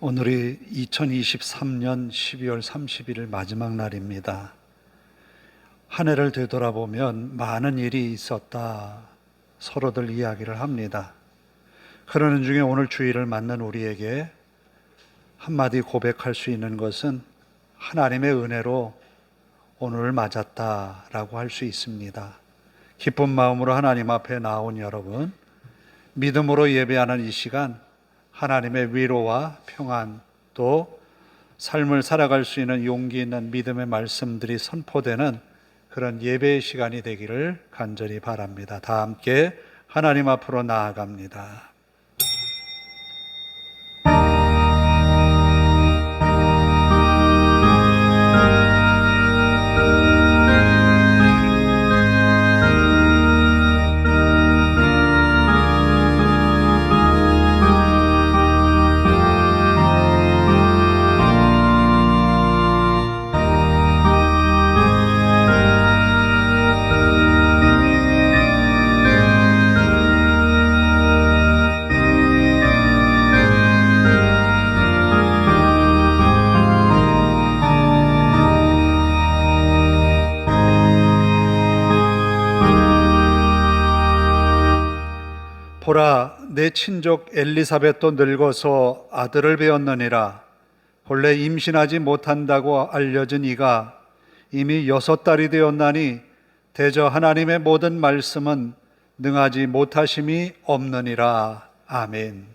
오늘이 2023년 12월 31일 마지막 날입니다. 한 해를 되돌아보면 많은 일이 있었다 서로들 이야기를 합니다. 그러는 중에 오늘 주일을 맞는 우리에게 한마디 고백할 수 있는 것은 하나님의 은혜로 오늘을 맞았다라고 할 수 있습니다. 기쁜 마음으로 하나님 앞에 나온 여러분, 믿음으로 예배하는 이 시간 하나님의 위로와 평안, 또 삶을 살아갈 수 있는 용기 있는 믿음의 말씀들이 선포되는 그런 예배의 시간이 되기를 간절히 바랍니다. 다 함께 하나님 앞으로 나아갑니다. 보라, 내 친족 엘리사벳도 늙어서 아들을 배었느니라. 본래 임신하지 못한다고 알려진 이가 이미 6달이 되었나니 대저 하나님의 모든 말씀은 능하지 못하심이 없느니라. 아멘.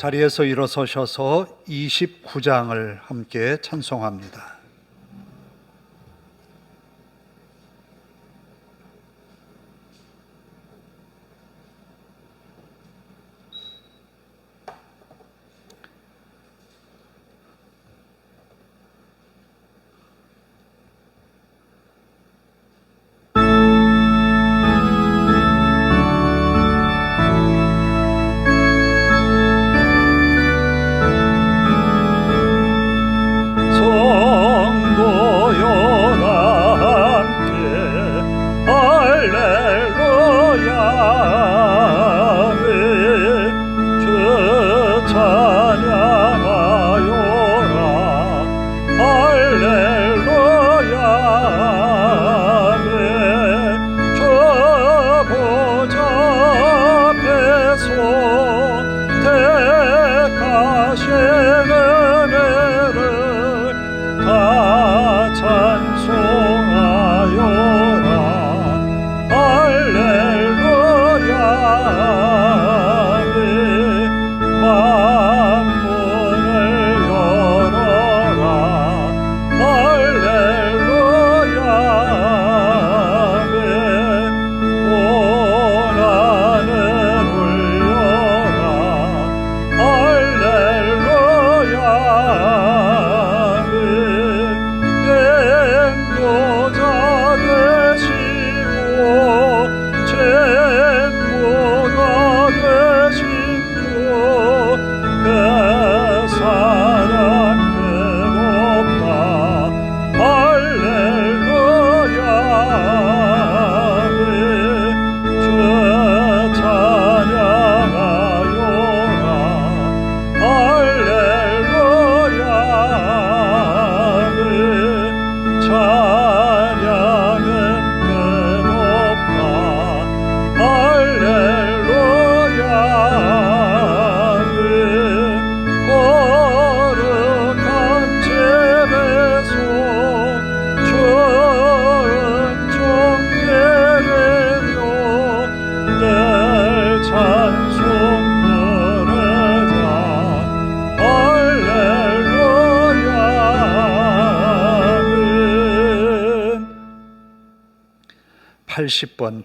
자리에서 일어서셔서 29장을 함께 찬송합니다.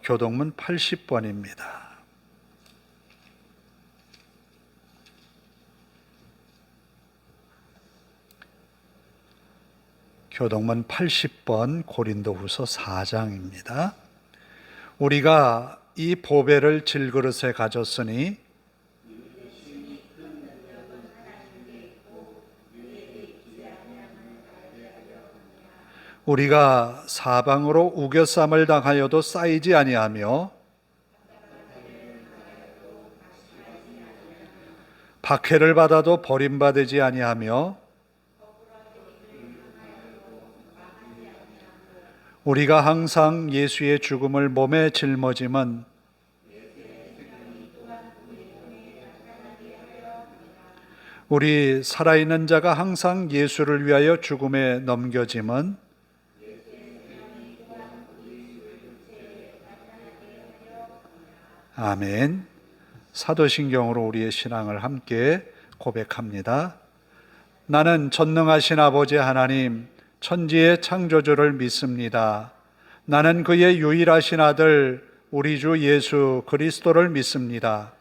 교동문 80번입니다. 교동문 80번 고린도후서 4장입니다. 우리가 이 보배를 질그릇에 가졌으니 우리가 사방으로 우겨쌈을 당하여도 쌓이지 아니하며 박해를 받아도 버림받지 아니하며 우리가 항상 예수의 죽음을 몸에 짊어짐은 우리 살아있는 자가 항상 예수를 위하여 죽음에 넘겨짐은 아멘. 사도신경으로 우리의 신앙을 함께 고백합니다. 나는 전능하신 아버지 하나님, 천지의 창조주를 믿습니다. 나는 그의 유일하신 아들 우리 주 예수 그리스도를 믿습니다.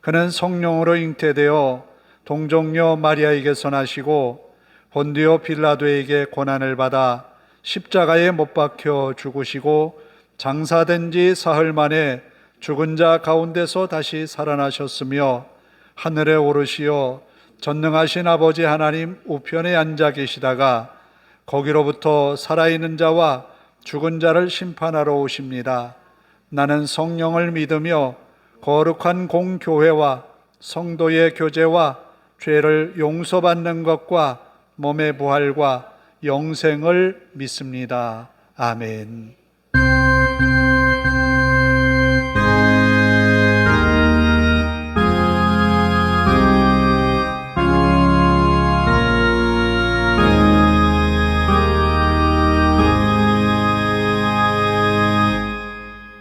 그는 성령으로 잉태되어 동정녀 마리아에게서 나시고 본디오 빌라도에게 고난을 받아 십자가에 못 박혀 죽으시고 장사된 지 사흘 만에 죽은 자 가운데서 다시 살아나셨으며 하늘에 오르시어 전능하신 아버지 하나님 우편에 앉아 계시다가 거기로부터 살아있는 자와 죽은 자를 심판하러 오십니다. 나는 성령을 믿으며 거룩한 공교회와 성도의 교제와 죄를 용서받는 것과 몸의 부활과 영생을 믿습니다. 아멘.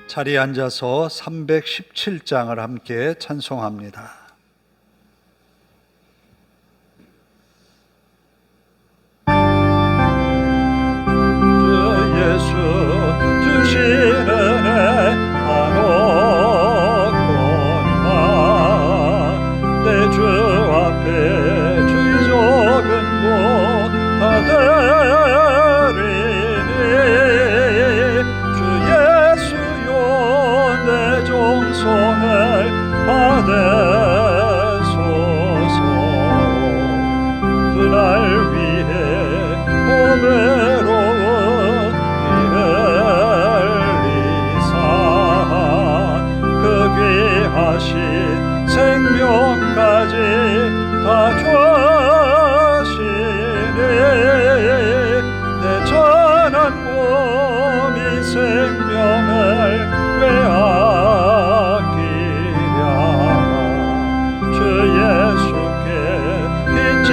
자리에 앉아서 317장을 함께 찬송합니다. 주 예수 주시는 애 한옥권과 내 주 앞에 주의 적은 뭐다 되리니 주 예수여 내 정성을 받으소서. 그날 위해 보배로운 그 귀하신 생명까지 다 주시니 내 전한 몸이 생명을 빼앗기랴. 주 예수께 빚진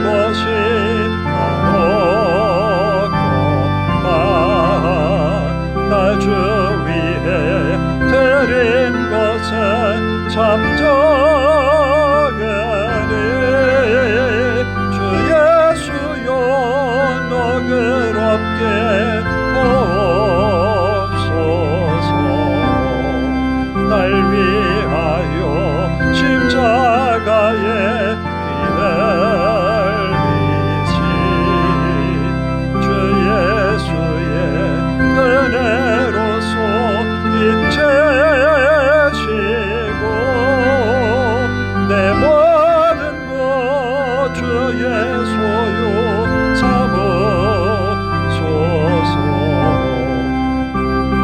것이 한없구만. 날 주 위해 드린 것은 참 적으니 주 예수여 너그럽게 보옵소서. 날 위하여 십자가에 피 흘리신 주 예수의 은혜로서 인체시고 내 모든 것 주의 소유 삼으소서.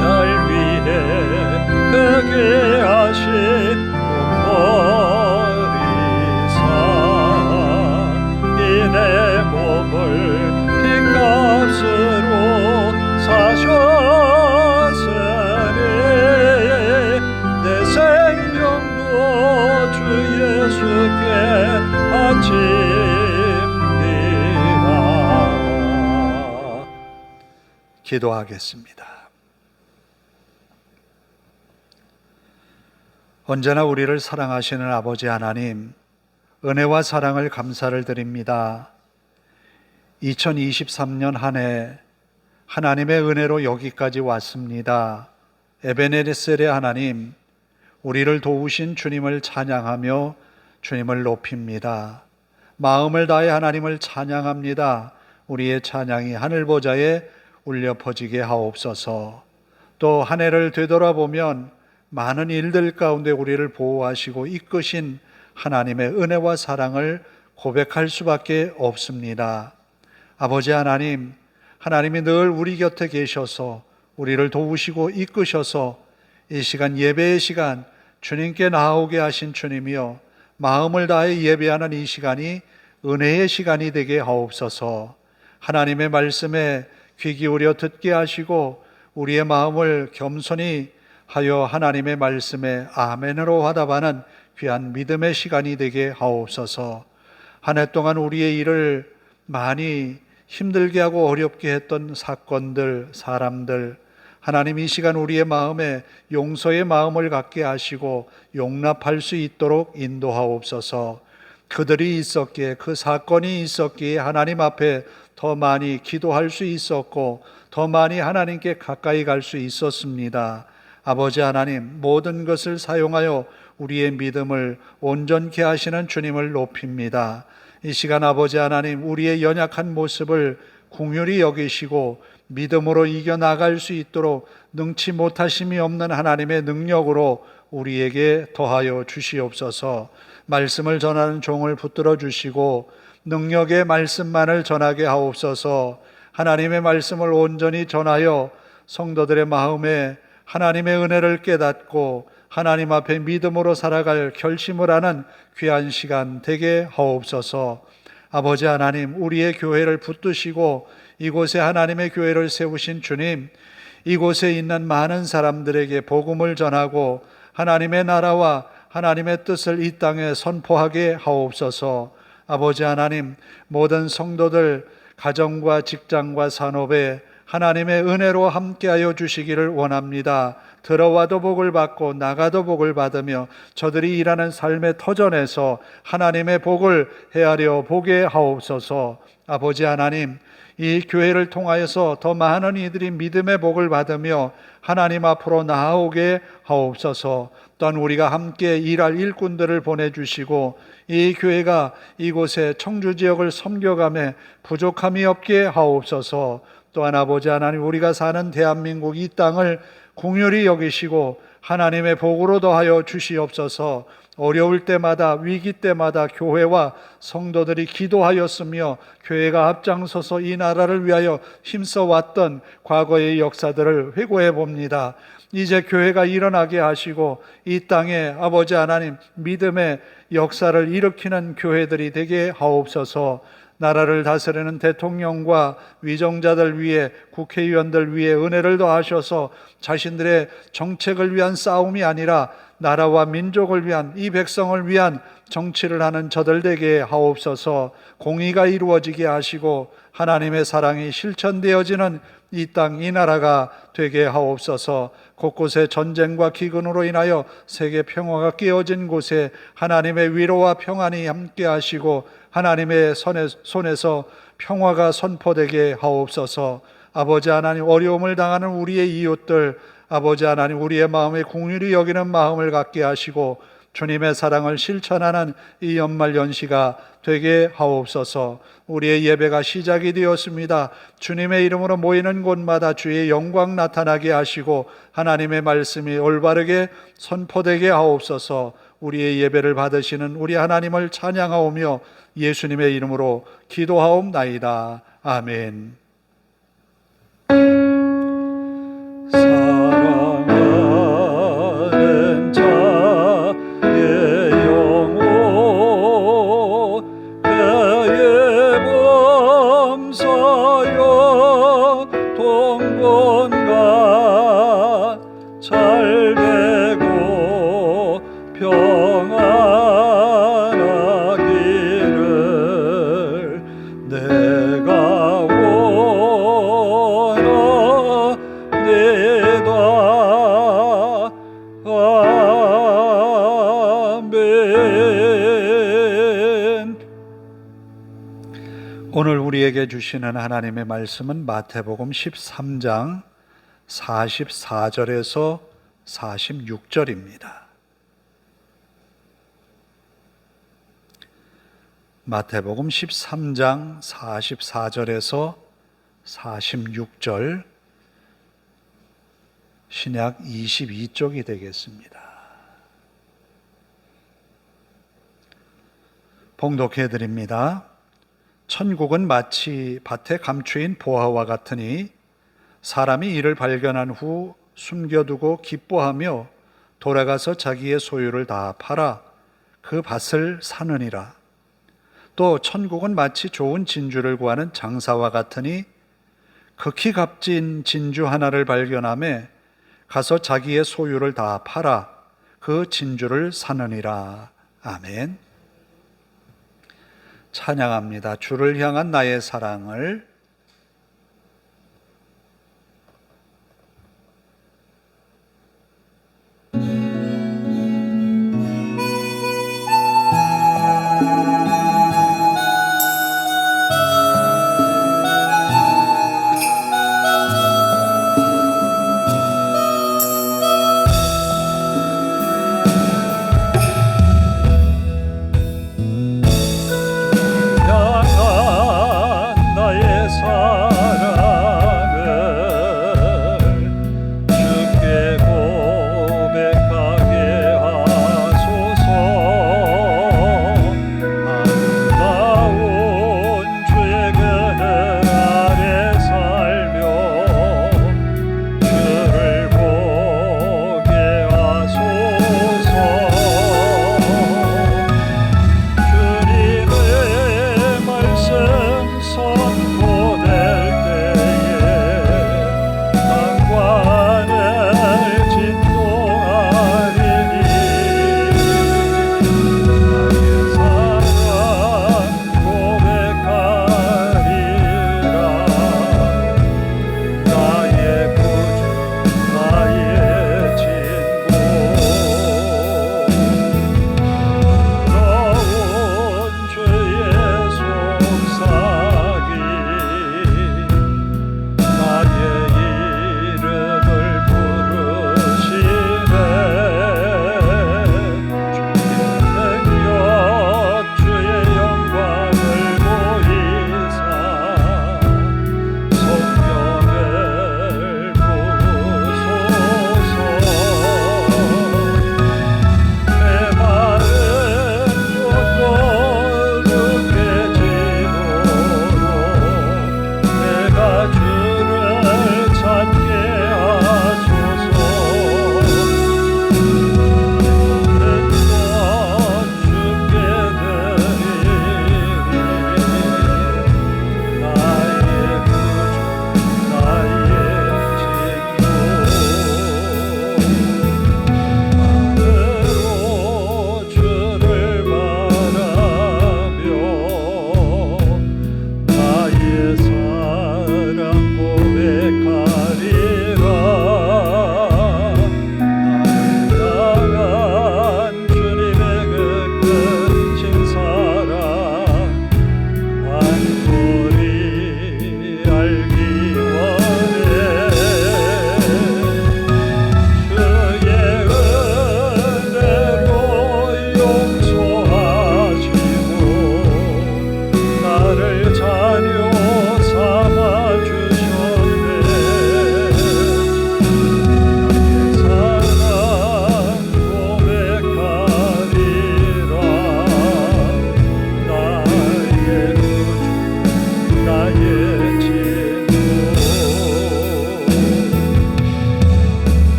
날 위해 그 귀하신 눈머리사 이 내 몸을 핏값으로 사셨으니 내 생명도 주 예수께 바칩니다. 기도하겠습니다. 언제나 우리를 사랑하시는 아버지 하나님, 은혜와 사랑을 감사를 드립니다. 2023년 한 해 하나님의 은혜로 여기까지 왔습니다. 에베네셀의 하나님, 우리를 도우신 주님을 찬양하며 주님을 높입니다. 마음을 다해 하나님을 찬양합니다. 우리의 찬양이 하늘 보좌에 울려 퍼지게 하옵소서. 또 한 해를 되돌아보면 많은 일들 가운데 우리를 보호하시고 이끄신 하나님의 은혜와 사랑을 고백할 수밖에 없습니다. 아버지 하나님, 하나님이 늘 우리 곁에 계셔서 우리를 도우시고 이끄셔서 이 시간, 예배의 시간, 주님께 나아오게 하신 주님이여, 마음을 다해 예배하는 이 시간이 은혜의 시간이 되게 하옵소서. 하나님의 말씀에 귀 기울여 듣게 하시고 우리의 마음을 겸손히 하여 하나님의 말씀에 아멘으로 화답하는 귀한 믿음의 시간이 되게 하옵소서. 한 해 동안 우리의 일을 많이 힘들게 하고 어렵게 했던 사건들, 사람들, 하나님 이 시간 우리의 마음에 용서의 마음을 갖게 하시고 용납할 수 있도록 인도하옵소서. 그들이 있었기에, 그 사건이 있었기에 하나님 앞에 더 많이 기도할 수 있었고 더 많이 하나님께 가까이 갈 수 있었습니다. 아버지 하나님, 모든 것을 사용하여 우리의 믿음을 온전케 하시는 주님을 높입니다. 이 시간 아버지 하나님, 우리의 연약한 모습을 긍휼히 여기시고 믿음으로 이겨나갈 수 있도록 능치 못하심이 없는 하나님의 능력으로 우리에게 더하여 주시옵소서. 말씀을 전하는 종을 붙들어 주시고 능력의 말씀만을 전하게 하옵소서. 하나님의 말씀을 온전히 전하여 성도들의 마음에 하나님의 은혜를 깨닫고 하나님 앞에 믿음으로 살아갈 결심을 하는 귀한 시간 되게 하옵소서. 아버지 하나님, 우리의 교회를 붙드시고 이곳에 하나님의 교회를 세우신 주님, 이곳에 있는 많은 사람들에게 복음을 전하고 하나님의 나라와 하나님의 뜻을 이 땅에 선포하게 하옵소서. 아버지 하나님, 모든 성도들 가정과 직장과 산업에 하나님의 은혜로 함께하여 주시기를 원합니다. 들어와도 복을 받고 나가도 복을 받으며 저들이 일하는 삶의 터전에서 하나님의 복을 헤아려 보게 하옵소서. 아버지 하나님, 이 교회를 통하여서 더 많은 이들이 믿음의 복을 받으며 하나님 앞으로 나아오게 하옵소서. 또한 우리가 함께 일할 일꾼들을 보내주시고 이 교회가 이곳에 청주 지역을 섬겨가며 부족함이 없게 하옵소서. 또한 아버지 하나님, 우리가 사는 대한민국 이 땅을 긍휼히 여기시고 하나님의 복으로 더하여 주시옵소서. 어려울 때마다, 위기 때마다 교회와 성도들이 기도하였으며 교회가 앞장서서 이 나라를 위하여 힘써왔던 과거의 역사들을 회고해 봅니다. 이제 교회가 일어나게 하시고 이 땅에 아버지 하나님 믿음의 역사를 일으키는 교회들이 되게 하옵소서. 나라를 다스리는 대통령과 위정자들 위에, 국회의원들 위에 은혜를 더하셔서 자신들의 정책을 위한 싸움이 아니라 나라와 민족을 위한, 이 백성을 위한 정치를 하는 저들 되게 하옵소서. 공의가 이루어지게 하시고 하나님의 사랑이 실천되어지는 이 땅, 이 나라가 되게 하옵소서. 곳곳에 전쟁과 기근으로 인하여 세계 평화가 깨어진 곳에 하나님의 위로와 평안이 함께 하시고 하나님의 손에서 평화가 선포되게 하옵소서. 아버지 하나님, 어려움을 당하는 우리의 이웃들, 아버지 하나님, 우리의 마음에 긍휼히 여기는 마음을 갖게 하시고 주님의 사랑을 실천하는 이 연말 연시가 되게 하옵소서. 우리의 예배가 시작이 되었습니다. 주님의 이름으로 모이는 곳마다 주의 영광 나타나게 하시고 하나님의 말씀이 올바르게 선포되게 하옵소서. 우리의 예배를 받으시는 우리 하나님을 찬양하오며 예수님의 이름으로 기도하옵나이다. 아멘. 사랑하는 자의 영혼 그의 범사여 동건간 잘 되고 평안하기를 내가 원하니다. 아멘. 오늘 우리에게 주시는 하나님의 말씀은 마태복음 13장 44절에서 46절입니다. 마태복음 13장 44절에서 46절 신약 22쪽이 되겠습니다. 봉독해 드립니다. 천국은 마치 밭에 감추인 보화와 같으니 사람이 이를 발견한 후 숨겨두고 기뻐하며 돌아가서 자기의 소유를 다 팔아 그 밭을 사느니라. 또 천국은 마치 좋은 진주를 구하는 장사와 같으니 극히 값진 진주 하나를 발견하며 가서 자기의 소유를 다 팔아 그 진주를 사느니라. 아멘. 찬양합니다. 주를 향한 나의 사랑을.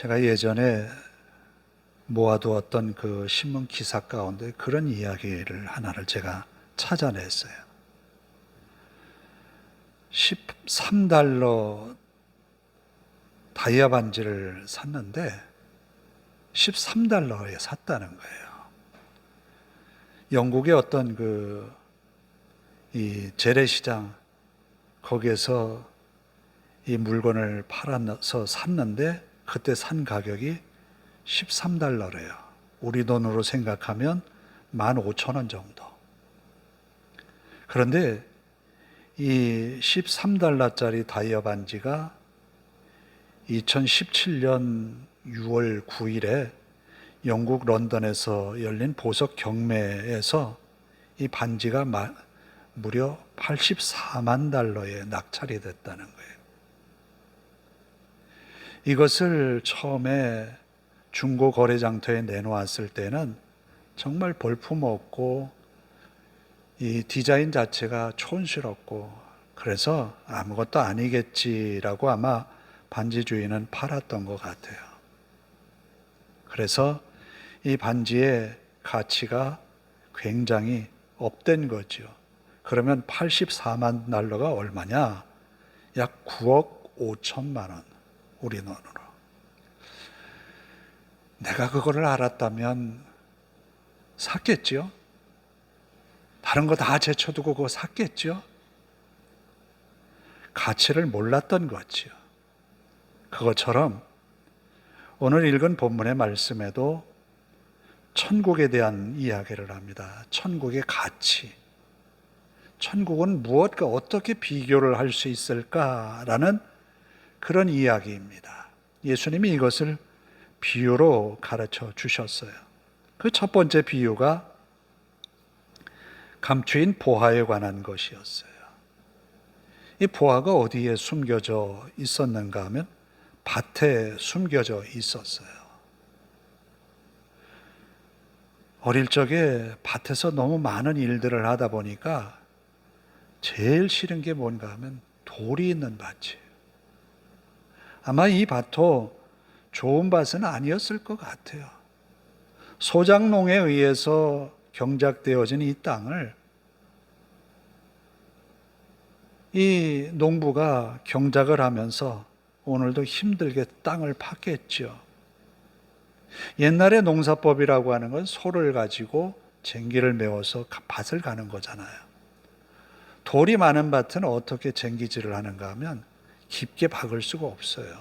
제가 예전에 모아두었던 그 신문 기사 가운데 그런 이야기를 하나를 제가 찾아냈어요. 13달러 다이아 반지를 샀는데 13달러에 샀다는 거예요. 영국의 어떤 이 재래시장 거기에서 이 물건을 팔아서 샀는데 그때 산 가격이 13달러래요. 우리 돈으로 생각하면 15,000원 정도. 그런데 이 13달러짜리 다이아 반지가 2017년 6월 9일에 영국 런던에서 열린 보석 경매에서 이 반지가 무려 84만 달러에 낙찰이 됐다는 거예요. 이것을 처음에 중고 거래 장터에 내놓았을 때는 정말 볼품없고 이 디자인 자체가 촌스럽고 그래서 아무것도 아니겠지라고 아마 반지 주인은 팔았던 것 같아요. 그래서 이 반지의 가치가 굉장히 업된 거죠. 그러면 84만 달러가 얼마냐? 약 9억 5천만 원, 우리 돈으로. 내가 그거를 알았다면 샀겠죠? 다른 거 다 제쳐두고 그거 샀겠죠? 가치를 몰랐던 거지요. 그것처럼 오늘 읽은 본문의 말씀에도 천국에 대한 이야기를 합니다. 천국의 가치. 천국은 무엇과 어떻게 비교를 할 수 있을까라는 그런 이야기입니다. 예수님이 이것을 비유로 가르쳐 주셨어요. 그 첫 번째 비유가 감추인 보화에 관한 것이었어요. 이 보화가 어디에 숨겨져 있었는가 하면 밭에 숨겨져 있었어요. 어릴 적에 밭에서 너무 많은 일들을 하다 보니까 제일 싫은 게 뭔가 하면 돌이 있는 밭이에요. 아마 이 밭도 좋은 밭은 아니었을 것 같아요. 소작농에 의해서 경작되어진 이 땅을 이 농부가 경작을 하면서 오늘도 힘들게 땅을 팠겠죠. 옛날에 농사법이라고 하는 건 소를 가지고 쟁기를 메워서 밭을 가는 거잖아요. 돌이 많은 밭은 어떻게 쟁기질을 하는가 하면 깊게 박을 수가 없어요.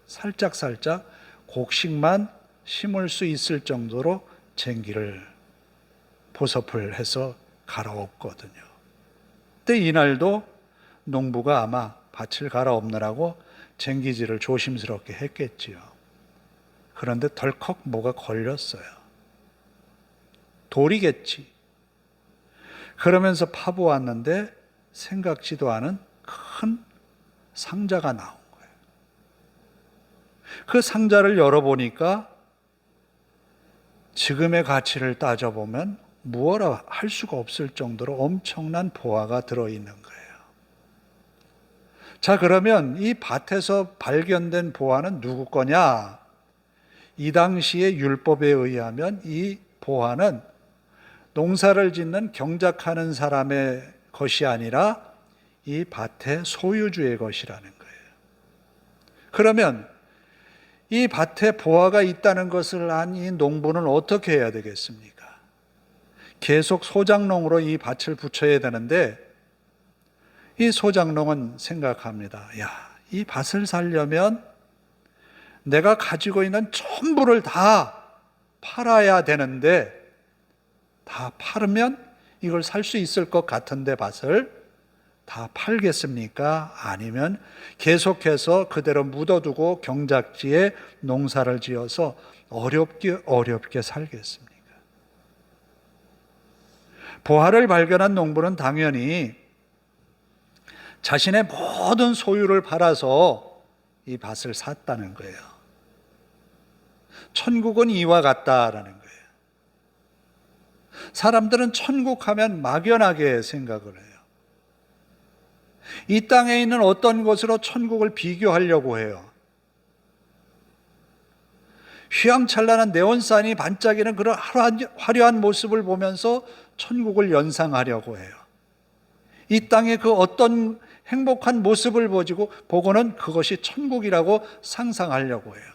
살짝살짝 곡식만 심을 수 있을 정도로 쟁기를 보섭을 해서 갈아엎거든요. 그때 이날도 농부가 아마 밭을 갈아엎느라고 쟁기질을 조심스럽게 했겠지요. 그런데 덜컥 뭐가 걸렸어요. 돌이겠지. 그러면서 파보았는데 생각지도 않은 큰 상자가 나온 거예요. 그 상자를 열어보니까 지금의 가치를 따져보면 무엇라 할 수가 없을 정도로 엄청난 보화가 들어있는 거예요. 자, 그러면 이 밭에서 발견된 보화는 누구 거냐? 이 당시의 율법에 의하면 이 보화는 농사를 짓는 경작하는 사람의 것이 아니라 이 밭의 소유주의 것이라는 거예요. 그러면 이 밭에 보화가 있다는 것을 안 이 농부는 어떻게 해야 되겠습니까? 계속 소작농으로 이 밭을 붙여야 되는데 이 소작농은 생각합니다. 야, 이 밭을 살려면 내가 가지고 있는 전부를 다 팔아야 되는데 다 팔으면 이걸 살 수 있을 것 같은데 밭을 다 팔겠습니까? 아니면 계속해서 그대로 묻어두고 경작지에 농사를 지어서 어렵게 살겠습니까? 보화를 발견한 농부는 당연히 자신의 모든 소유를 팔아서 이 밭을 샀다는 거예요. 천국은 이와 같다라는 거예요. 사람들은 천국 하면 막연하게 생각을 해요. 이 땅에 있는 어떤 것으로 천국을 비교하려고 해요. 휘황찬란한 네온산이 반짝이는 그런 화려한 모습을 보면서 천국을 연상하려고 해요. 이 땅의 그 어떤 행복한 모습을 보고는 그것이 천국이라고 상상하려고 해요.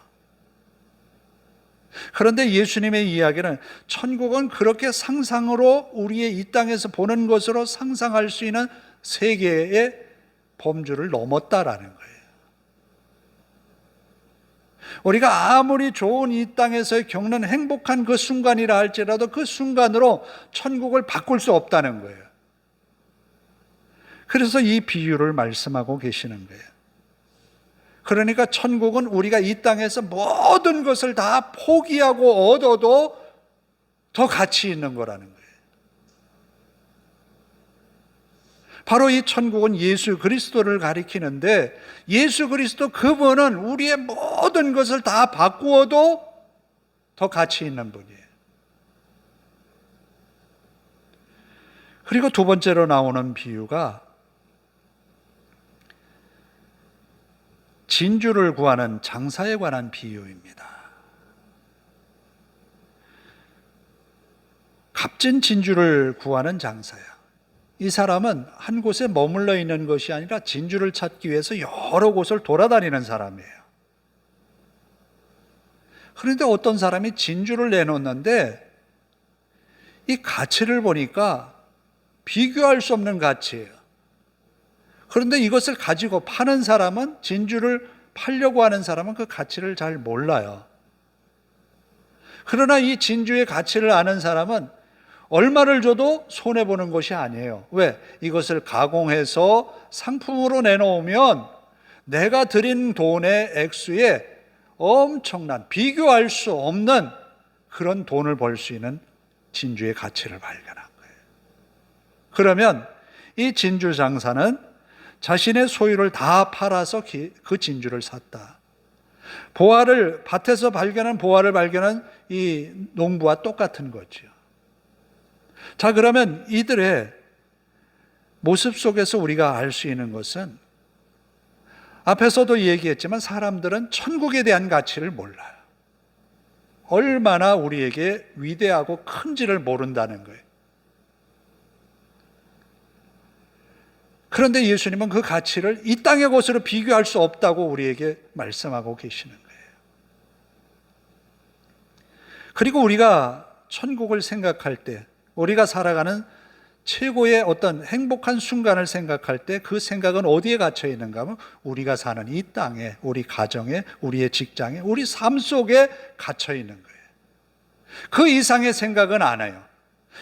그런데 예수님의 이야기는 천국은 그렇게 상상으로 우리의 이 땅에서 보는 것으로 상상할 수 있는 세계의 범주를 넘었다라는 거예요. 우리가 아무리 좋은 이 땅에서 겪는 행복한 그 순간이라 할지라도 그 순간으로 천국을 바꿀 수 없다는 거예요. 그래서 이 비유를 말씀하고 계시는 거예요. 그러니까 천국은 우리가 이 땅에서 모든 것을 다 포기하고 얻어도 더 가치 있는 거라는 거예요. 바로 이 천국은 예수 그리스도를 가리키는데, 예수 그리스도 그분은 우리의 모든 것을 다 바꾸어도 더 가치 있는 분이에요. 그리고 두 번째로 나오는 비유가 진주를 구하는 장사에 관한 비유입니다. 값진 진주를 구하는 장사야. 이 사람은 한 곳에 머물러 있는 것이 아니라 진주를 찾기 위해서 여러 곳을 돌아다니는 사람이에요. 그런데 어떤 사람이 진주를 내놓는데 이 가치를 보니까 비교할 수 없는 가치예요. 그런데 이것을 가지고 파는 사람은, 진주를 팔려고 하는 사람은 그 가치를 잘 몰라요. 그러나 이 진주의 가치를 아는 사람은 얼마를 줘도 손해보는 것이 아니에요. 왜? 이것을 가공해서 상품으로 내놓으면 내가 드린 돈의 액수에 엄청난, 비교할 수 없는 그런 돈을 벌 수 있는 진주의 가치를 발견한 거예요. 그러면 이 진주 장사는 자신의 소유를 다 팔아서 그 진주를 샀다. 밭에서 발견한 보화를 발견한 이 농부와 똑같은 거죠. 자, 그러면 이들의 모습 속에서 우리가 알 수 있는 것은, 앞에서도 얘기했지만 사람들은 천국에 대한 가치를 몰라요. 얼마나 우리에게 위대하고 큰지를 모른다는 거예요. 그런데 예수님은 그 가치를 이 땅의 것으로 비교할 수 없다고 우리에게 말씀하고 계시는 거예요. 그리고 우리가 천국을 생각할 때, 우리가 살아가는 최고의 어떤 행복한 순간을 생각할 때 그 생각은 어디에 갇혀 있는가 하면 우리가 사는 이 땅에, 우리 가정에, 우리의 직장에, 우리 삶 속에 갇혀 있는 거예요. 그 이상의 생각은 안 해요.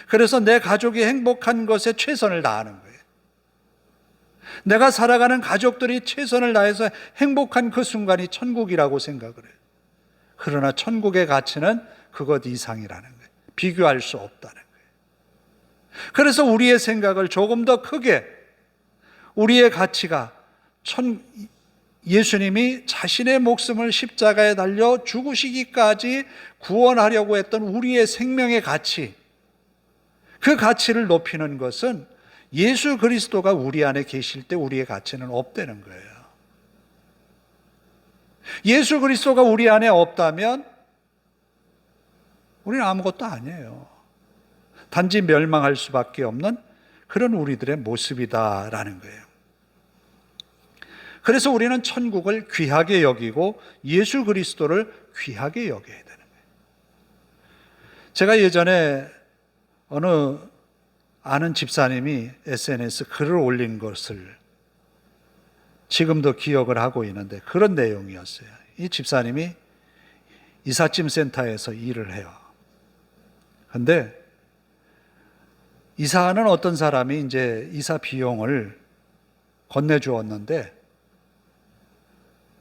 그래서 내 가족이 행복한 것에 최선을 다하는 거예요. 내가 살아가는 가족들이 최선을 다해서 행복한 그 순간이 천국이라고 생각을 해요. 그러나 천국의 가치는 그것 이상이라는 거예요. 비교할 수 없다는 거예요. 그래서 우리의 생각을 조금 더 크게, 우리의 가치가 예수님이 자신의 목숨을 십자가에 달려 죽으시기까지 구원하려고 했던 우리의 생명의 가치, 그 가치를 높이는 것은 예수 그리스도가 우리 안에 계실 때 우리의 가치는 없다는 거예요. 예수 그리스도가 우리 안에 없다면 우리는 아무것도 아니에요. 단지 멸망할 수밖에 없는 그런 우리들의 모습이다라는 거예요. 그래서 우리는 천국을 귀하게 여기고 예수 그리스도를 귀하게 여겨야 되는 거예요. 제가 예전에 어느 아는 집사님이 SNS 글을 올린 것을 지금도 기억을 하고 있는데, 그런 내용이었어요. 이 집사님이 이삿짐 센터에서 일을 해요. 그런데 이사하는 어떤 사람이 이제 이사 비용을 건네주었는데,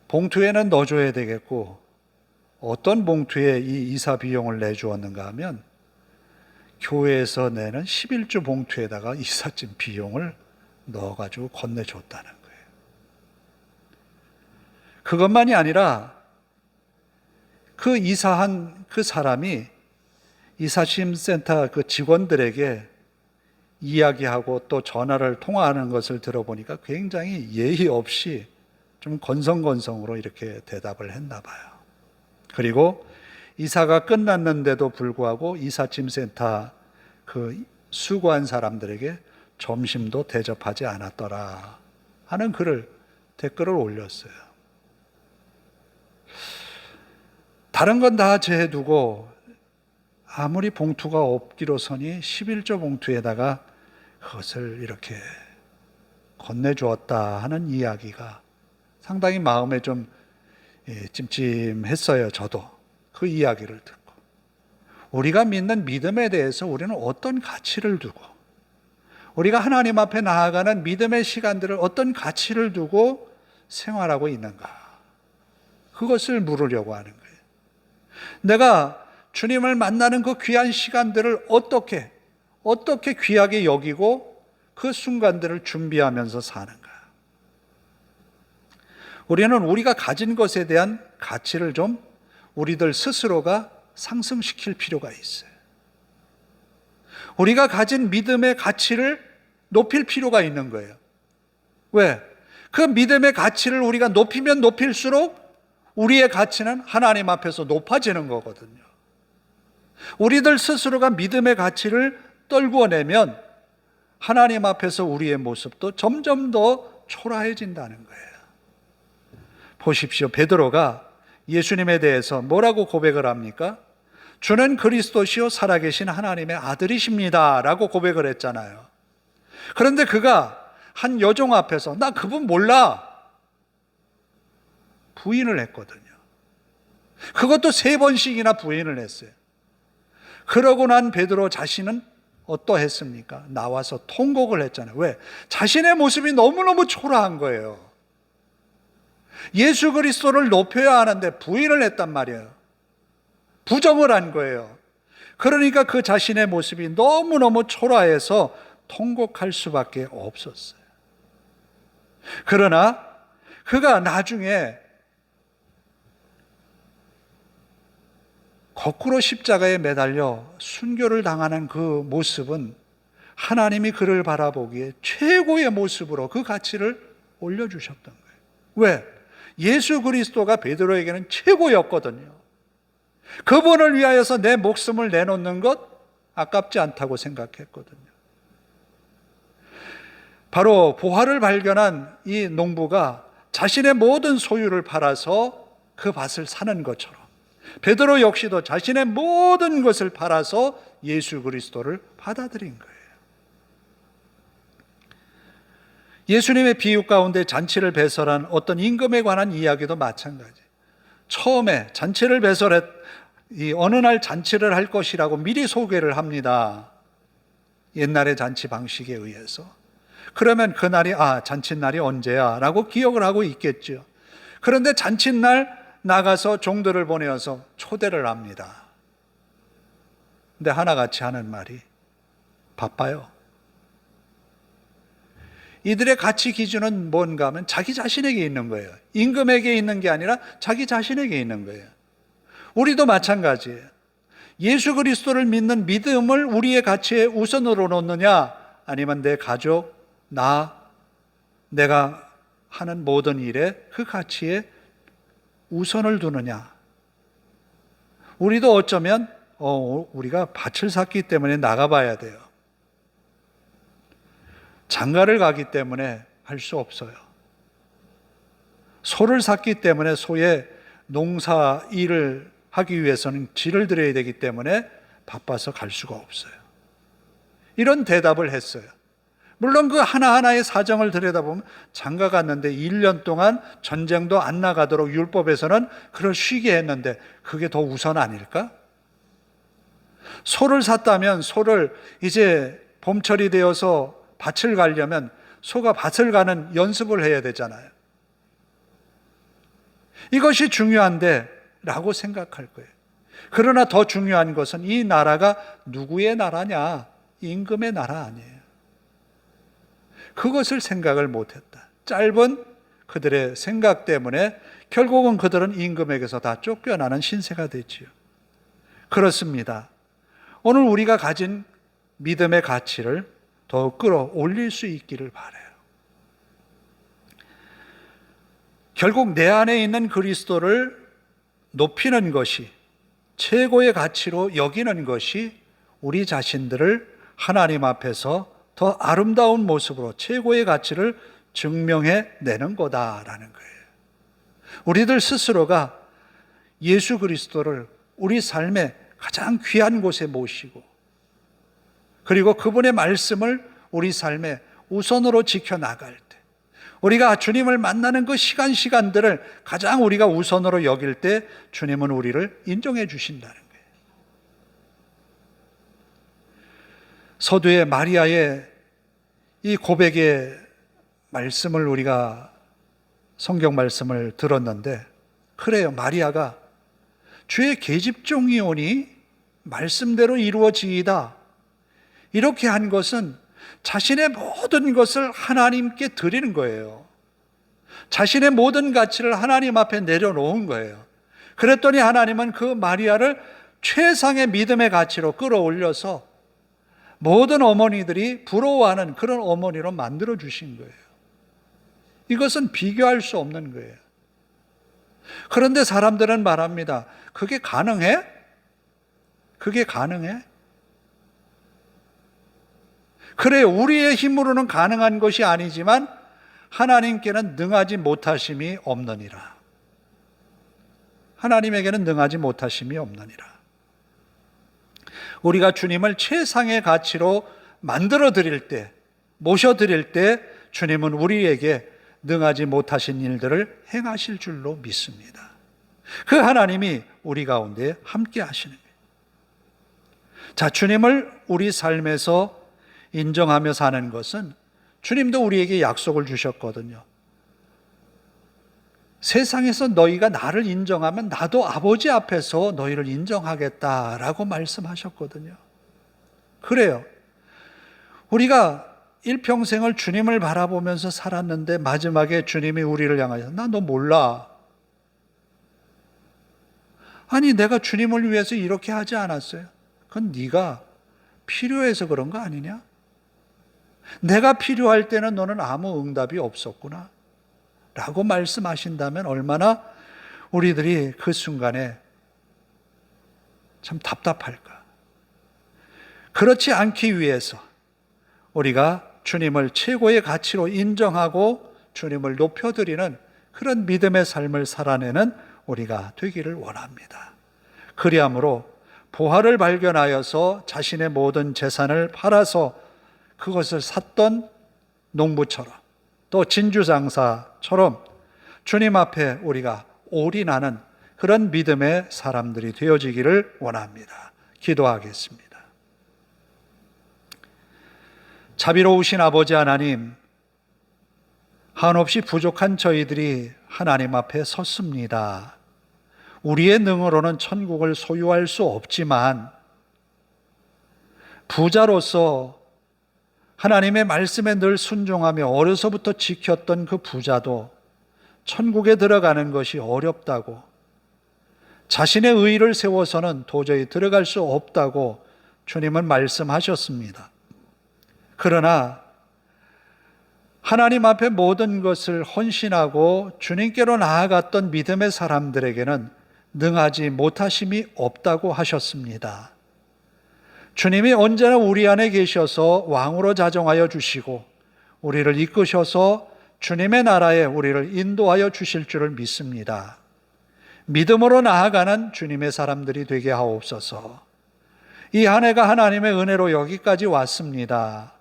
봉투에는 넣어줘야 되겠고, 어떤 봉투에 이 이사 비용을 내주었는가 하면 교회에서 내는 11조 봉투에다가 이삿짐 비용을 넣어가지고 건네줬다는 거예요. 그것만이 아니라 그 이사한 그 사람이 이삿짐 센터 그 직원들에게 이야기하고 또 전화를 통화하는 것을 들어보니까 굉장히 예의 없이 좀 건성건성으로 이렇게 대답을 했나 봐요. 그리고 이사가 끝났는데도 불구하고 이삿짐 센터 그 수고한 사람들에게 점심도 대접하지 않았더라 하는 댓글을 올렸어요. 다른 건 다 제해두고 아무리 봉투가 없기로서니 11조 봉투에다가 그것을 이렇게 건네주었다 하는 이야기가 상당히 마음에 좀 찜찜했어요. 저도 그 이야기를 듣고, 우리가 믿는 믿음에 대해서 우리는 어떤 가치를 두고, 우리가 하나님 앞에 나아가는 믿음의 시간들을 어떤 가치를 두고 생활하고 있는가, 그것을 물으려고 하는 거예요. 내가 주님을 만나는 그 귀한 시간들을 어떻게 귀하게 여기고 그 순간들을 준비하면서 사는 거야. 우리는 우리가 가진 것에 대한 가치를 좀 우리들 스스로가 상승시킬 필요가 있어요. 우리가 가진 믿음의 가치를 높일 필요가 있는 거예요. 왜? 그 믿음의 가치를 우리가 높이면 높일수록 우리의 가치는 하나님 앞에서 높아지는 거거든요. 우리들 스스로가 믿음의 가치를 떨구어내면 하나님 앞에서 우리의 모습도 점점 더 초라해진다는 거예요. 보십시오. 베드로가 예수님에 대해서 뭐라고 고백을 합니까? 주는 그리스도시요 살아계신 하나님의 아들이십니다 라고 고백을 했잖아요. 그런데 그가 한 여종 앞에서 나 그분 몰라 부인을 했거든요. 그것도 3번씩이나 부인을 했어요. 그러고 난 베드로 자신은 어떠했습니까? 나와서 통곡을 했잖아요. 왜? 자신의 모습이 너무너무 초라한 거예요. 예수 그리스도를 높여야 하는데 부인을 했단 말이에요. 부정을 한 거예요. 그러니까 그 자신의 모습이 너무너무 초라해서 통곡할 수밖에 없었어요. 그러나 그가 나중에 거꾸로 십자가에 매달려 순교를 당하는 그 모습은 하나님이 그를 바라보기에 최고의 모습으로 그 가치를 올려주셨던 거예요. 왜? 예수 그리스도가 베드로에게는 최고였거든요. 그분을 위하여서 내 목숨을 내놓는 것 아깝지 않다고 생각했거든요. 바로 부활을 발견한 이 농부가 자신의 모든 소유를 팔아서 그 밭을 사는 것처럼 베드로 역시도 자신의 모든 것을 팔아서 예수 그리스도를 받아들인 거예요. 예수님의 비유 가운데 잔치를 배설한 어떤 임금에 관한 이야기도 마찬가지예요. 처음에 잔치를 배설했 어느 날 잔치를 할 것이라고 미리 소개를 합니다. 옛날의 잔치 방식에 의해서. 그러면 그날이 잔칫날이 언제야? 라고 기억을 하고 있겠죠. 그런데 잔칫날 나가서 종들을 보내어서 초대를 합니다. 근데 하나같이 하는 말이 바빠요. 이들의 가치 기준은 뭔가 하면 자기 자신에게 있는 거예요. 임금에게 있는 게 아니라 자기 자신에게 있는 거예요. 우리도 마찬가지예요. 예수 그리스도를 믿는 믿음을 우리의 가치에 우선으로 놓느냐, 아니면 내 가족, 내가 하는 모든 일에 그 가치에 우선을 두느냐. 우리도 어쩌면 우리가 밭을 샀기 때문에 나가봐야 돼요. 장가를 가기 때문에 할 수 없어요. 소를 샀기 때문에 소의 농사 일을 하기 위해서는 쥐를 들여야 되기 때문에 바빠서 갈 수가 없어요. 이런 대답을 했어요. 물론 그 하나하나의 사정을 들여다보면 장가 갔는데 1년 동안 전쟁도 안 나가도록 율법에서는 그를 쉬게 했는데 그게 더 우선 아닐까? 소를 샀다면 소를 이제 봄철이 되어서 밭을 가려면 소가 밭을 가는 연습을 해야 되잖아요. 이것이 중요한데 라고 생각할 거예요. 그러나 더 중요한 것은 이 나라가 누구의 나라냐? 임금의 나라 아니에요. 그것을 생각을 못했다. 짧은 그들의 생각 때문에 결국은 그들은 임금에게서 다 쫓겨나는 신세가 됐지요. 그렇습니다. 오늘 우리가 가진 믿음의 가치를 더 끌어올릴 수 있기를 바라요. 결국 내 안에 있는 그리스도를 높이는 것이, 최고의 가치로 여기는 것이 우리 자신들을 하나님 앞에서 더 아름다운 모습으로 최고의 가치를 증명해 내는 거다라는 거예요. 우리들 스스로가 예수 그리스도를 우리 삶의 가장 귀한 곳에 모시고, 그리고 그분의 말씀을 우리 삶의 우선으로 지켜나갈 때, 우리가 주님을 만나는 그 시간들을 가장 우리가 우선으로 여길 때 주님은 우리를 인정해 주신다는 거예요. 서두에 마리아의 이 고백의 말씀을 우리가 성경 말씀을 들었는데, 그래요. 마리아가 주의 계집종이오니 말씀대로 이루어지이다, 이렇게 한 것은 자신의 모든 것을 하나님께 드리는 거예요. 자신의 모든 가치를 하나님 앞에 내려놓은 거예요. 그랬더니 하나님은 그 마리아를 최상의 믿음의 가치로 끌어올려서 모든 어머니들이 부러워하는 그런 어머니로 만들어 주신 거예요. 이것은 비교할 수 없는 거예요. 그런데 사람들은 말합니다. 그게 가능해? 그게 가능해? 그래요. 우리의 힘으로는 가능한 것이 아니지만 하나님께는 능하지 못하심이 없느니라. 하나님에게는 능하지 못하심이 없느니라. 우리가 주님을 최상의 가치로 만들어 드릴 때, 모셔 드릴 때 주님은 우리에게 능하지 못하신 일들을 행하실 줄로 믿습니다. 그 하나님이 우리 가운데 함께 하시는 거예요. 자, 주님을 우리 삶에서 인정하며 사는 것은 주님도 우리에게 약속을 주셨거든요. 세상에서 너희가 나를 인정하면 나도 아버지 앞에서 너희를 인정하겠다라고 말씀하셨거든요. 그래요. 우리가 일평생을 주님을 바라보면서 살았는데 마지막에 주님이 우리를 향하여 나 너 몰라. 아니 내가 주님을 위해서 이렇게 하지 않았어요. 그건 네가 필요해서 그런 거 아니냐? 내가 필요할 때는 너는 아무 응답이 없었구나 라고 말씀하신다면 얼마나 우리들이 그 순간에 참 답답할까. 그렇지 않기 위해서 우리가 주님을 최고의 가치로 인정하고 주님을 높여드리는 그런 믿음의 삶을 살아내는 우리가 되기를 원합니다. 그리함으로 보화를 발견하여서 자신의 모든 재산을 팔아서 그것을 샀던 농부처럼 또 진주장사처럼 주님 앞에 우리가 올인하는 그런 믿음의 사람들이 되어지기를 원합니다. 기도하겠습니다. 자비로우신 아버지 하나님, 한없이 부족한 저희들이 하나님 앞에 섰습니다. 우리의 능으로는 천국을 소유할 수 없지만 부자로서 하나님의 말씀에 늘 순종하며 어려서부터 지켰던 그 부자도 천국에 들어가는 것이 어렵다고, 자신의 의의를 세워서는 도저히 들어갈 수 없다고 주님은 말씀하셨습니다. 그러나 하나님 앞에 모든 것을 헌신하고 주님께로 나아갔던 믿음의 사람들에게는 능하지 못하심이 없다고 하셨습니다. 주님이 언제나 우리 안에 계셔서 왕으로 자정하여 주시고 우리를 이끄셔서 주님의 나라에 우리를 인도하여 주실 줄을 믿습니다. 믿음으로 나아가는 주님의 사람들이 되게 하옵소서. 이 한 해가 하나님의 은혜로 여기까지 왔습니다.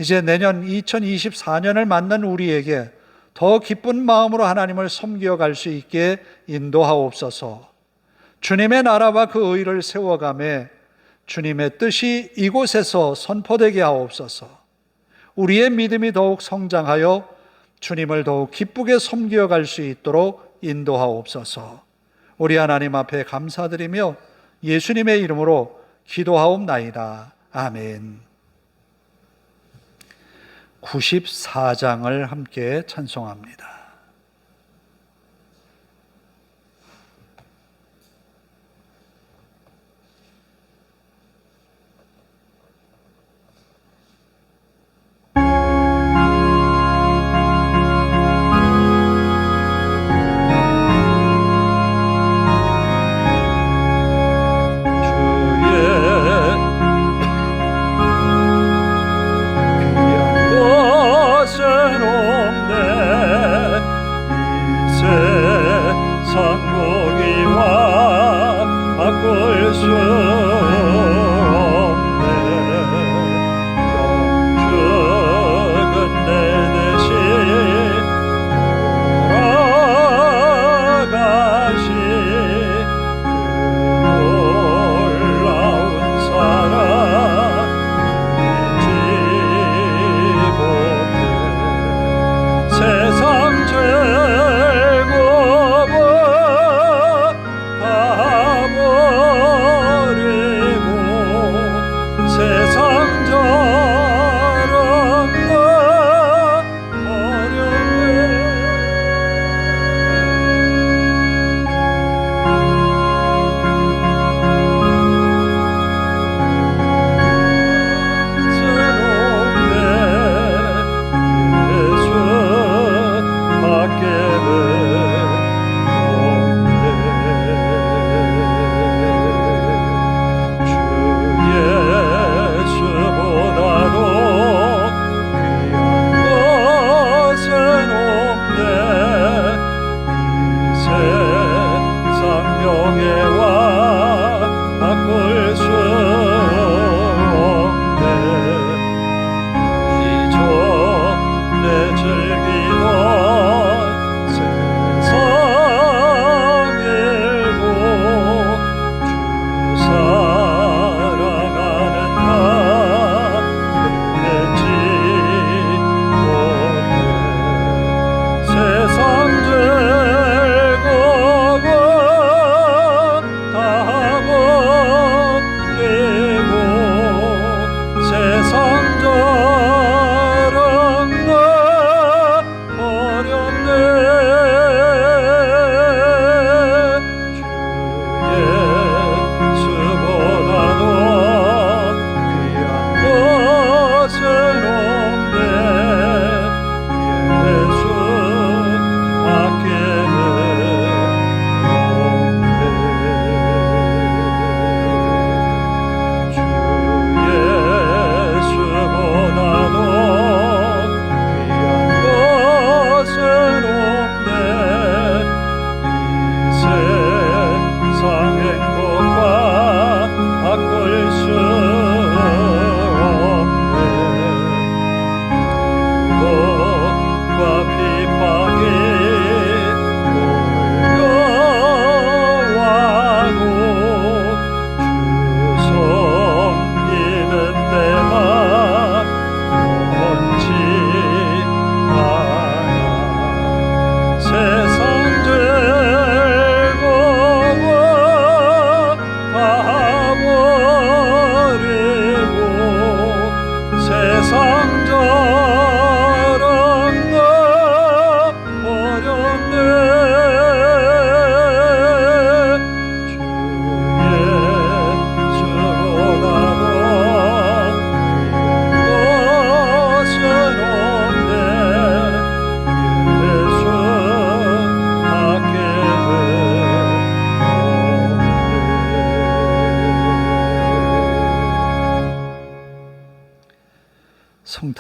이제 내년 2024년을 맞는 우리에게 더 기쁜 마음으로 하나님을 섬겨갈 수 있게 인도하옵소서. 주님의 나라와 그 의를 세워가며 주님의 뜻이 이곳에서 선포되게 하옵소서. 우리의 믿음이 더욱 성장하여 주님을 더욱 기쁘게 섬겨갈 수 있도록 인도하옵소서. 우리 하나님 앞에 감사드리며 예수님의 이름으로 기도하옵나이다. 아멘. 94장을 함께 찬송합니다. 것은 없네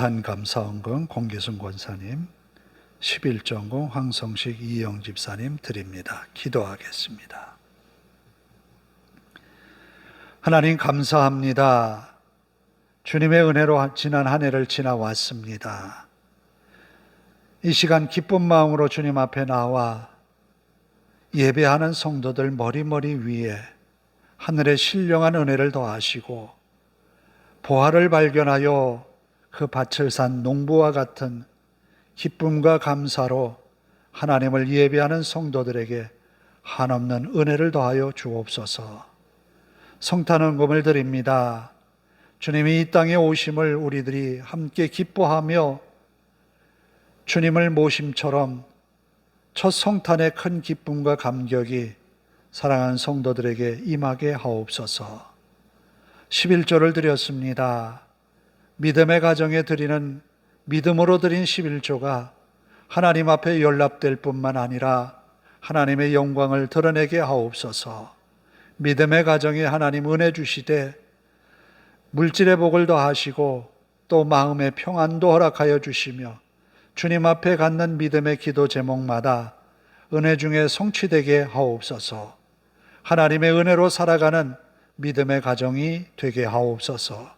성탄감사원금 공기순 권사님, 11전공 황성식 이영 집사님 드립니다. 기도하겠습니다. 하나님 감사합니다. 주님의 은혜로 지난 한 해를 지나왔습니다. 이 시간 기쁜 마음으로 주님 앞에 나와 예배하는 성도들 머리머리 위에 하늘의 신령한 은혜를 더하시고 보화를 발견하여 그 밭을 산 농부와 같은 기쁨과 감사로 하나님을 예배하는 성도들에게 한없는 은혜를 더하여 주옵소서. 성탄헌금을 드립니다. 주님이 이 땅에 오심을 우리들이 함께 기뻐하며 주님을 모심처럼 첫 성탄의 큰 기쁨과 감격이 사랑하는 성도들에게 임하게 하옵소서. 11조를 드렸습니다. 믿음의 가정에 드리는 믿음으로 드린 11조가 하나님 앞에 연락될 뿐만 아니라 하나님의 영광을 드러내게 하옵소서. 믿음의 가정에 하나님 은혜 주시되 물질의 복을 더하시고 또 마음의 평안도 허락하여 주시며 주님 앞에 갖는 믿음의 기도 제목마다 은혜 중에 성취되게 하옵소서. 하나님의 은혜로 살아가는 믿음의 가정이 되게 하옵소서.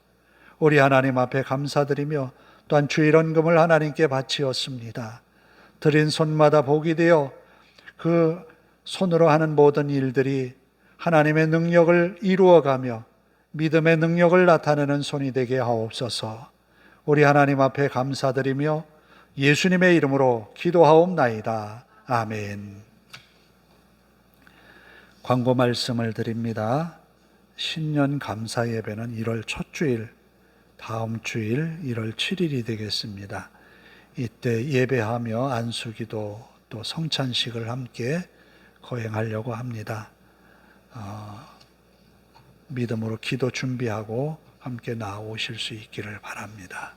우리 하나님 앞에 감사드리며 또한 주일헌금을 하나님께 바치었습니다. 드린 손마다 복이 되어 그 손으로 하는 모든 일들이 하나님의 능력을 이루어가며 믿음의 능력을 나타내는 손이 되게 하옵소서. 우리 하나님 앞에 감사드리며 예수님의 이름으로 기도하옵나이다. 아멘. 광고 말씀을 드립니다. 신년 감사 예배는 1월 첫 주일, 다음 주일 1월 7일이 되겠습니다. 이때 예배하며 안수기도 또 성찬식을 함께 거행하려고 합니다. 믿음으로 기도 준비하고 함께 나오실 수 있기를 바랍니다.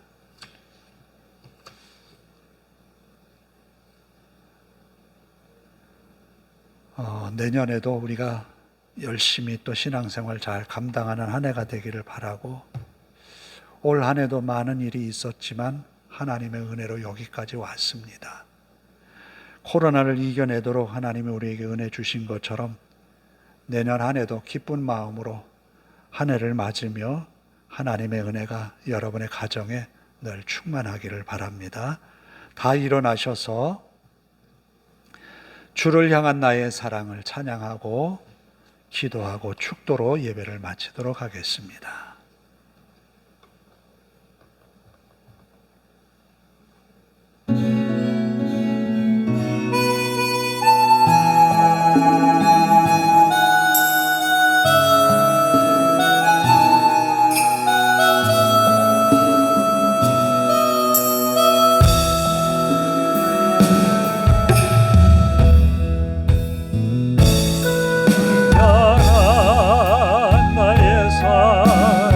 내년에도 우리가 열심히 또 신앙생활 잘 감당하는 한 해가 되기를 바라고, 올 한 해도 많은 일이 있었지만 하나님의 은혜로 여기까지 왔습니다. 코로나를 이겨내도록 하나님이 우리에게 은혜 주신 것처럼 내년 한 해도 기쁜 마음으로 한 해를 맞으며 하나님의 은혜가 여러분의 가정에 늘 충만하기를 바랍니다. 다 일어나셔서 주를 향한 나의 사랑을 찬양하고 기도하고 축도로 예배를 마치도록 하겠습니다. 나의 삶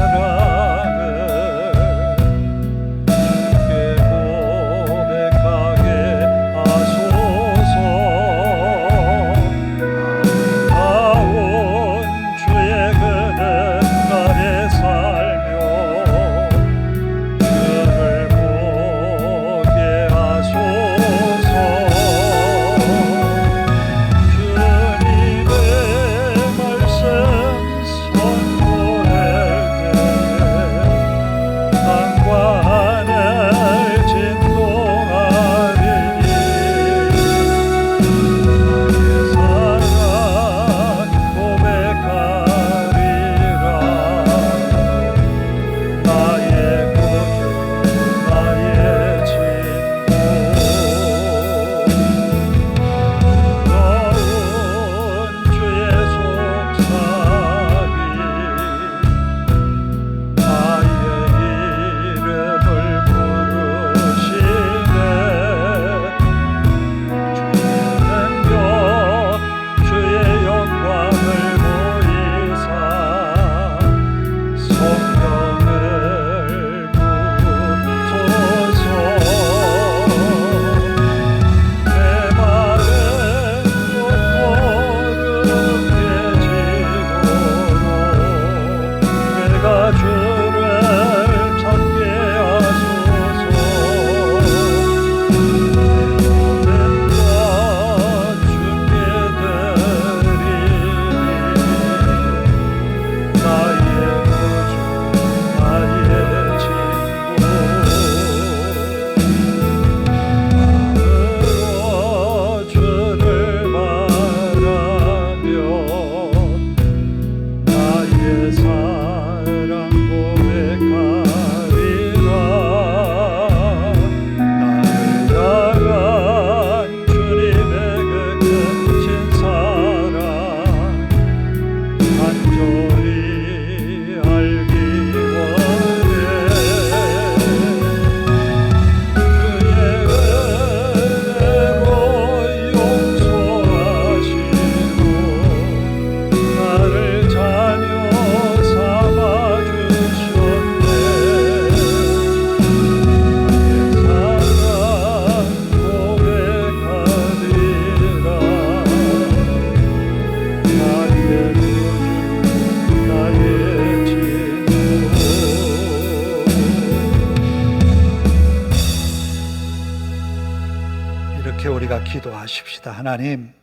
이렇게 우리가 기도하십시다. 하나님,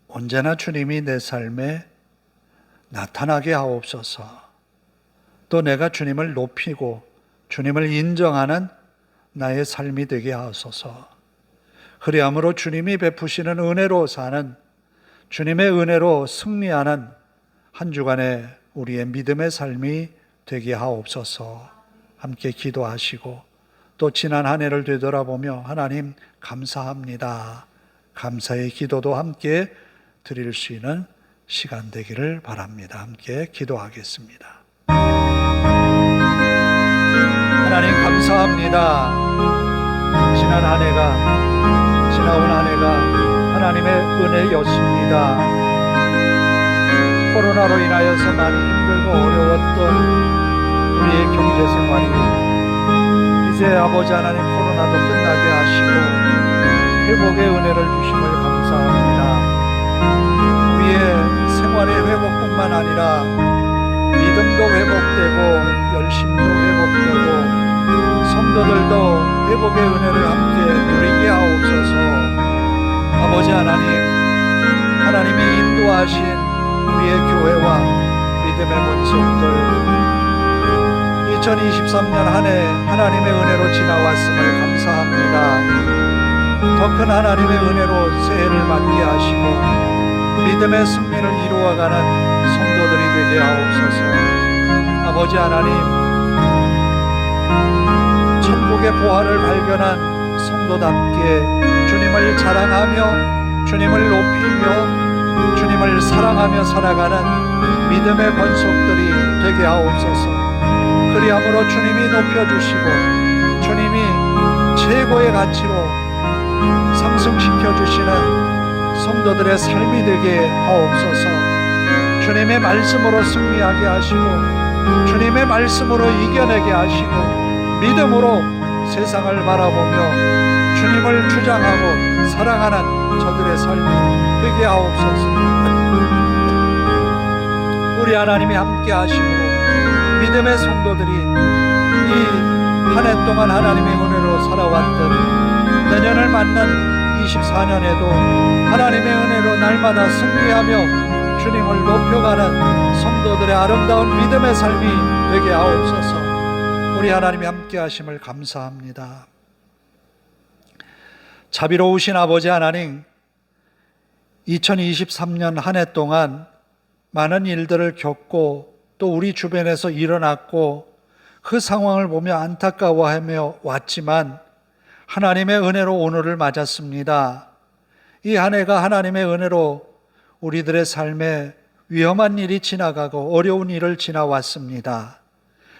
언제나 주님이 내 삶에 나타나게 하옵소서. 또 내가 주님을 높이고 주님을 인정하는 나의 삶이 되게 하소서. 그리함으로 주님이 베푸시는 은혜로 사는, 주님의 은혜로 승리하는 한 주간의 우리의 믿음의 삶이 되게 하옵소서. 함께 기도하시고 또 지난 한 해를 되돌아보며 하나님 감사합니다. 감사의 기도도 함께 드릴 수 있는 시간 되기를 바랍니다. 함께 기도하겠습니다. 하나님 감사합니다. 지난 한 해가, 지나온 한 해가 하나님의 은혜였습니다. 코로나로 인하여서 많이 힘들고 어려웠던 우리의 경제생활이 이제 아버지 하나님 코로나도 끝나게 하시고 회복의 은혜를 주심을 감사합니다. 우리의 생활의 회복뿐만 아니라 믿음도 회복되고 열심도 회복되고 성도들도 회복의 은혜를 함께 누리게 하옵소서. 아버지 하나님, 하나님이 인도하신 우리의 교회와 믿음의 권속들 2023년 한 해 하나님의 은혜로 지나왔음을 감사합니다. 더 큰 하나님의 은혜로 새해를 맞게 하시고 믿음의 승리를 이루어가는 성도들이 되게 하옵소서. 아버지 하나님, 천국의 보화를 발견한 성도답게 주님을 자랑하며 주님을 높이며 주님을 사랑하며 살아가는 믿음의 권속들이 되게 하옵소서. 그리함으로 주님이 높여주시고 주님이 최고의 가치로 상승시켜 주시는 성도들의 삶이 되게 하옵소서. 주님의 말씀으로 승리하게 하시고 주님의 말씀으로 이겨내게 하시고 믿음으로 세상을 바라보며 주님을 주장하고 사랑하는 저들의 삶이 되게 하옵소서. 우리 하나님이 함께 하심으로 믿음의 성도들이 이 한 해 동안 하나님의 은혜로 살아왔던 내년을 맞는 24년에도 하나님의 은혜로 날마다 승리하며 주님을 높여가는 성도들의 아름다운 믿음의 삶이 되게 하옵소서. 우리 하나님이 함께 하심을 감사합니다. 자비로우신 아버지 하나님, 2023년 한 해 동안 많은 일들을 겪고 또 우리 주변에서 일어났고 그 상황을 보며 안타까워하며 왔지만 하나님의 은혜로 오늘을 맞았습니다. 이 한 해가 하나님의 은혜로 우리들의 삶에 위험한 일이 지나가고 어려운 일을 지나왔습니다.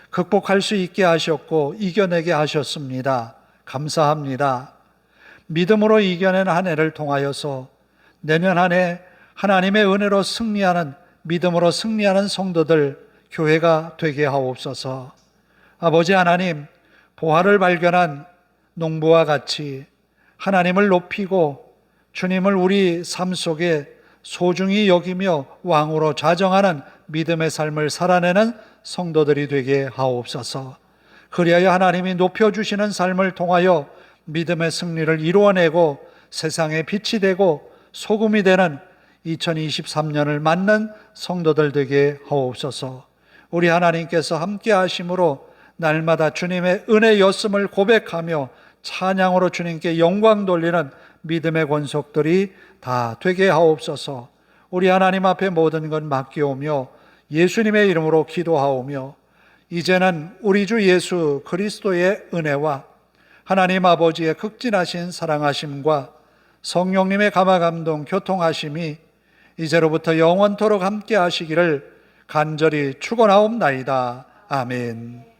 극복할 수 있게 하셨고 이겨내게 하셨습니다. 감사합니다. 믿음으로 이겨낸 한 해를 통하여서 내년 한 해 하나님의 은혜로 승리하는, 믿음으로 승리하는 성도들 교회가 되게 하옵소서. 아버지 하나님, 보화를 발견한 농부와 같이 하나님을 높이고 주님을 우리 삶 속에 소중히 여기며 왕으로 좌정하는 믿음의 삶을 살아내는 성도들이 되게 하옵소서. 그리하여 하나님이 높여주시는 삶을 통하여 믿음의 승리를 이루어내고 세상의 빛이 되고 소금이 되는 2023년을 맞는 성도들 되게 하옵소서. 우리 하나님께서 함께 하심으로 날마다 주님의 은혜였음을 고백하며 찬양으로 주님께 영광 돌리는 믿음의 권속들이 다 되게 하옵소서. 우리 하나님 앞에 모든 것 맡기오며 예수님의 이름으로 기도하오며 이제는 우리 주 예수 그리스도의 은혜와 하나님 아버지의 극진하신 사랑하심과 성령님의 감화감동 교통하심이 이제로부터 영원토록 함께 하시기를 간절히 축원하옵나이다. 아멘.